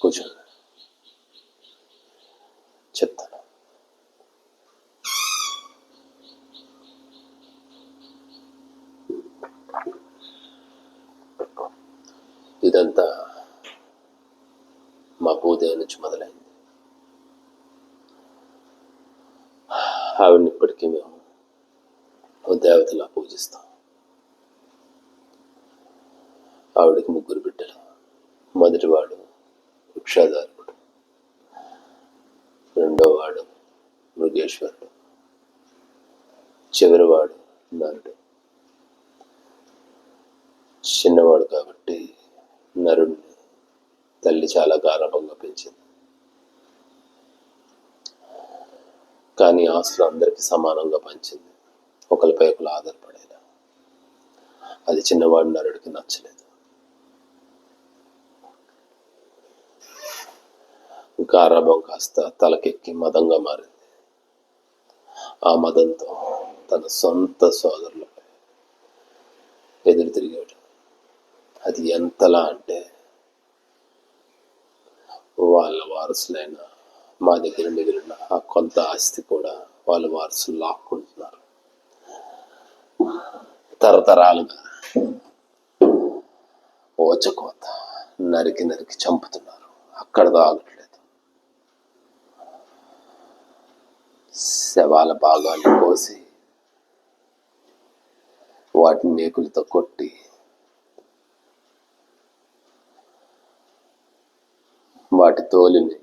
కూర్చోండి, చెప్తాను. ఇదంతా మా భూదేవి నుంచి మొదలైంది. ఆవిడని ఇప్పటికీ మేము ఓ దేవతలా పూజిస్తాం. ఆవిడకి 3 బిడ్డలు. మొదటివాడు వృక్షాధారుడు, రెండోవాడు మృగేశ్వరుడు, చివరివాడు నరుడు. చిన్నవాడు కాబట్టి నరుడిని తల్లి చాలా గారాబంగా పెంచింది. కానీ ఆస్తులు అందరికీ సమానంగా పంచింది, ఒకరిపై ఒకరు ఆధారపడేలా. అది చిన్నవాడు నరుడికి నచ్చలేదు. గారాబం కాస్త తలకెక్కి మదంగా మారింది. ఆ మదంతో తన సొంత సోదరులపై ఎదురు తిరిగాడు. అది ఎంతలా అంటే వాళ్ళ వారసులైన మా దగ్గర మిగిలిన ఆ కొంత ఆస్తి కూడా వాళ్ళ వారసులు లాక్కుంటున్నారు. తరతరాలుగా ఓచకోత నరికి నరికి చంపుతున్నారు. అక్కడ ఆగట్లేదు. శవాల భాగాన్ని కోసి వాటిని మేకులతో కొట్టి వాటి తోలిని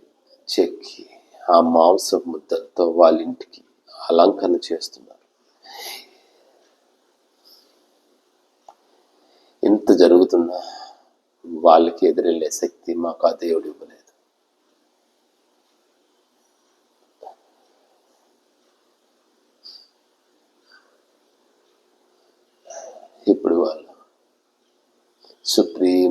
చెక్కి ఆ మాంసపు ముద్దలతో వాళ్ళ ఇంటికి అలంకరణ చేస్తున్నారు. ఇంత జరుగుతున్నా వాళ్ళకి ఎదురెళ్ళే శక్తి మాకు ఆ దేవుడు ఇవ్వలేదు. ఇప్పుడు వాళ్ళు సుప్రీం